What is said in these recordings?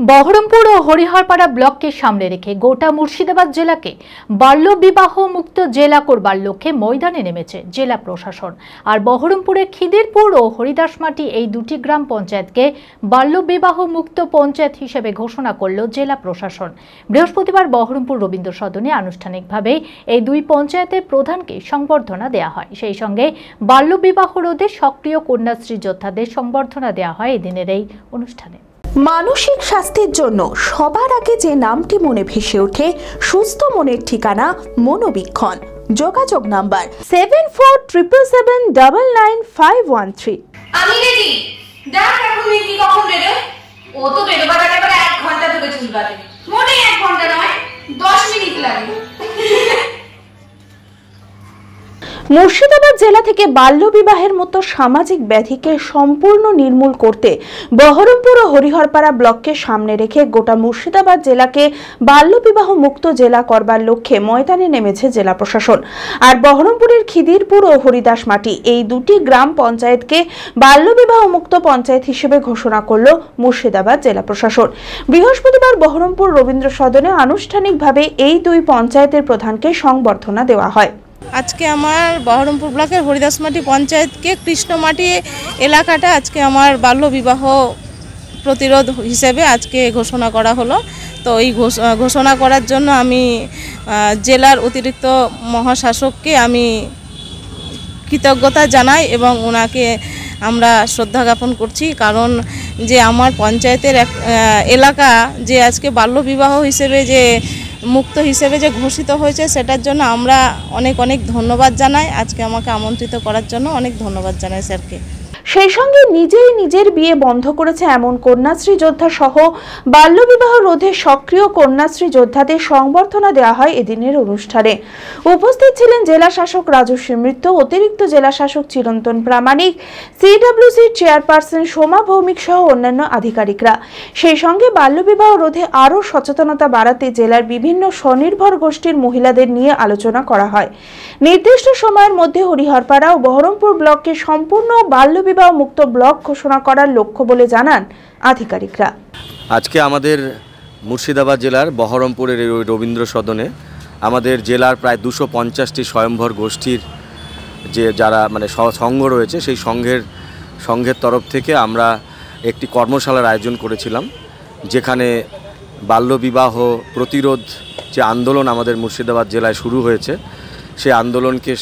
বহরমপুর ও হরিহরপাড়া ব্লককে সামনে রেখে গোটা মুর্শিদাবাদ জেলাকে বাল্যবিবাহ মুক্ত জেলা করবার লক্ষ্যে ময়দানে নেমেছে জেলা প্রশাসন। আর বহরমপুরের খিদিরপুর ও হরিদাসমাটি এই দুটি গ্রাম পঞ্চায়েতকে বাল্যবিবাহ মুক্ত পঞ্চায়েত হিসেবে ঘোষণা করল জেলা প্রশাসন। বৃহস্পতিবার বহরমপুর রবীন্দ্র সদনে আনুষ্ঠানিকভাবে এই দুই পঞ্চায়েতের প্রধানকে সংবর্ধনা দেওয়া হয়। সেই সঙ্গে বাল্যবিবাহ রোধে সক্রিয় কন্যাশ্রী যোদ্ধাদের সংবর্ধনা দেওয়া হয় এদিনের এই অনুষ্ঠানে। মানসিক স্বাস্থ্যের জন্য সবার আগে যে নামটি মনে ভেসে ওঠে সুস্থ মনের ঠিকানা মনোবীক্ষণ। যোগাযোগ নাম্বার 7477799513। আমি রেডি। দেখ এখন মিকি কখন বেরোয়? ও তো বেরোবার আগে 1 ঘন্টা ধরে চুল কাটে। মোটে 1 ঘন্টা নয়, 10 মিনিট লাগে। মুর্শিদাবাদ জেলা থেকে বাল্যবিবাহের মতো সামাজিক ব্যাধিকে সম্পূর্ণ নির্মূল করতে বহরমপুর ও হরিহরপাড়া ব্লককে সামনে রেখে গোটা মুর্শিদাবাদ জেলাকে বাল্যবিবাহ মুক্ত জেলা করবার লক্ষ্যে ময়দানে নেমেছে জেলা প্রশাসন। আর বহরমপুরের খিদিরপুর ও হরিদাসমাটি এই দুটি গ্রাম পঞ্চায়েতকে বাল্যবিবাহ মুক্ত পঞ্চায়েত হিসেবে ঘোষণা করল মুর্শিদাবাদ জেলা প্রশাসন। বৃহস্পতিবার বহরমপুর রবীন্দ্র সদনে আনুষ্ঠানিকভাবে এই দুই পঞ্চায়েতের প্রধানকে সংবর্ধনা দেওয়া হয়। আজকে আমার বহরমপুর ব্লকের হরিদাসমাটি পঞ্চায়েতকে কৃষ্ণমাটি এলাকাটা আজকে আমার বাল্যবিবাহ প্রতিরোধ হিসেবে আজকে ঘোষণা করা হলো। তো এই ঘোষণা করার জন্য আমি জেলার অতিরিক্ত মহাশাসককে আমি কৃতজ্ঞতা জানাই এবং ওনাকে আমরা শ্রদ্ধা জ্ঞাপন করছি। কারণ যে আমার পঞ্চায়েতের এলাকা যে আজকে বাল্যবিবাহ হিসেবে যে মুক্ত হিসেবে যে ঘোষিত হয়েছে সেটার জন্য আমরা অনেক অনেক ধন্যবাদ জানাই। আজকে আমাকে আমন্ত্রিত করার জন্য অনেক ধন্যবাদ জানাই স্যারকে। সেই সঙ্গে নিজেই নিজের বিয়ে বন্ধ করেছে এমন কন্যাশ্রী যোদ্ধা সহ বাল্যবিবাহ রোধে সক্রিয় কন্যাশ্রী যোদ্ধাদের সংবর্ধনা দেওয়া হয় এদিনের অনুষ্ঠানে। উপস্থিত ছিলেন জেলা শাসক রাজস্বী মিত্র, অতিরিক্ত জেলা শাসক চিরন্তন প্রামাণিক, সিডব্লিউসি চেয়ারপারসন সোমা ভৌমিক সহ অন্যান্য আধিকারিকরা। সেই সঙ্গে বাল্যবিবাহ রোধে আরও সচেতনতা বাড়াতে জেলার বিভিন্ন স্বনির্ভর গোষ্ঠীর মহিলাদের নিয়ে আলোচনা করা হয়। নির্দিষ্ট সময়ের মধ্যে হরিহরপাড়া ও বহরমপুর ব্লককে সম্পূর্ণ বাল্যবিবাহ মুক্ত ব্লক ঘোষণা করার লক্ষ্য বলে জানান আধিকারিকরা। আজকে আমাদের মুর্শিদাবাদ জেলার বহরমপুরের রবীন্দ্র সদনে আমাদের জেলার প্রায় 250টি স্বয়ম্ভর গোষ্ঠীর যে যারা সংঘ রয়েছে সেই সংঘের তরফ থেকে আমরা একটি কর্মশালার আয়োজন করেছিলাম, যেখানে বাল্যবিবাহ প্রতিরোধ যে আন্দোলন আমাদের মুর্শিদাবাদ জেলায় শুরু হয়েছে সেই আন্দোলনকে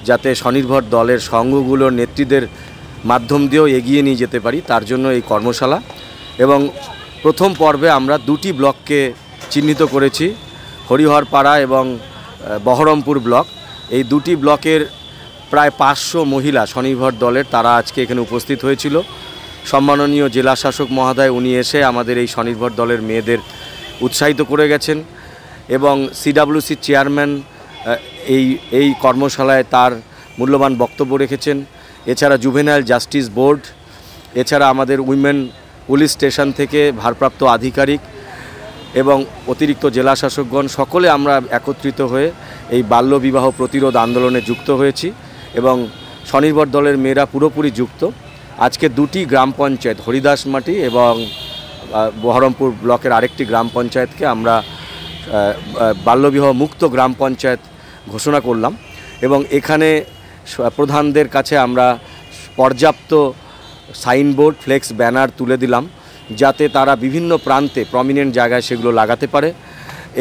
যাতে স্বনির্ভর দলের সংঘগুলোর নেতৃত্বের মাধ্যম দিয়েও এগিয়ে নিয়ে যেতে পারি তার জন্য এই কর্মশালা। এবং প্রথম পর্বে আমরা দুটি ব্লককে চিহ্নিত করেছি, হরিহরপাড়া এবং বহরমপুর ব্লক। এই দুটি ব্লকের প্রায় 500 মহিলা স্বনির্ভর দলের তারা আজকে এখানে উপস্থিত হয়েছিল। সম্মাননীয় জেলা শাসক মহোদয় উনি এসে আমাদের এই স্বনির্ভর দলের মেয়েদের উৎসাহিত করে গেছেন এবং সিডব্লিউসি চেয়ারম্যান এই কর্মশালায় তার মূল্যবান বক্তব্য রেখেছেন। এছাড়া জুভেনাইল জাস্টিস বোর্ড, এছাড়া আমাদের উইমেন পুলিশ স্টেশন থেকে ভারপ্রাপ্ত আধিকারিক এবং অতিরিক্ত জেলা শাসকগণ সকলে আমরা একত্রিত হয়ে এই বাল্যবিবাহ প্রতিরোধ আন্দোলনে যুক্ত হয়েছি এবং স্বনির্ভর দলের মেয়েরা পুরোপুরি যুক্ত। আজকে দুটি গ্রাম পঞ্চায়েত হরিদাসমাটি এবং বহরমপুর ব্লকের আরেকটি গ্রাম পঞ্চায়েতকে আমরা বাল্যবিবাহ মুক্ত গ্রাম পঞ্চায়েত ঘোষণা করলাম এবং এখানে প্রধানদের কাছে আমরা পর্যাপ্ত সাইনবোর্ড, ফ্লেক্স, ব্যানার তুলে দিলাম যাতে তারা বিভিন্ন প্রান্তে প্রমিনেন্ট জায়গায় সেগুলো লাগাতে পারে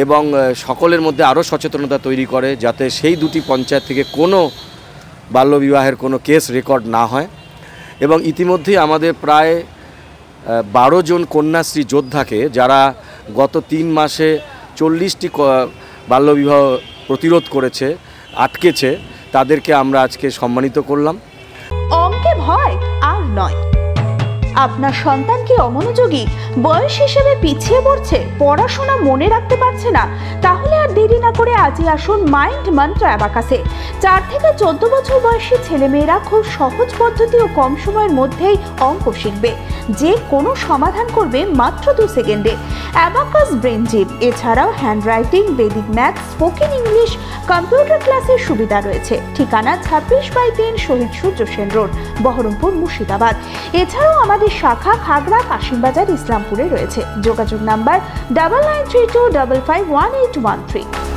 এবং সকলের মধ্যে আরও সচেতনতা তৈরি করে যাতে সেই দুটি পঞ্চায়েত থেকে কোনো বাল্যবিবাহের কোনো কেস রেকর্ড না হয়। এবং ইতিমধ্যেই আমাদের প্রায় 12 জন কন্যাশ্রী যোদ্ধাকে যারা গত 3 মাসে 40টি বাল্যবিবাহ প্রতিরোধ করেছে, আটকেছে, তাদেরকে আমরা আজকে সম্মানিত করলাম। অঙ্কে ভয় আর নয়। আপনার সন্তান কি অমনোযোগী, বয়স হিসেবে পিছিয়ে পড়ছে, পড়াশোনা মনে রাখতে পারছে না? তাহলে আর দেরি না করে আজই আসুন মাইন্ড মন্ত্র অ্যাবাকাসে। 4 থেকে 14 বছর বয়সী ছেলেমেয়েরা খুব সহজ পদ্ধতি ও কম সময়ের মধ্যেই অঙ্ক শিখবে, যে কোনো সমাধান করবে মাত্র 2 সেকেন্ডে। অ্যাবাকাস ব্রেন জিম, এছাড়াও handwriting, Vedic math, spoken English, computer ক্লাসের সুবিধা রয়েছে। ঠিকানা 26/3 শহীদ সূর্য সেন রোড, বহরমপুর, মুর্শিদাবাদ। এছাড়াও আমাদের শাখা খাগড়া, কাশিমবাজার, ইসলামপুরে রয়েছে। যোগাযোগ নাম্বার 9932551813।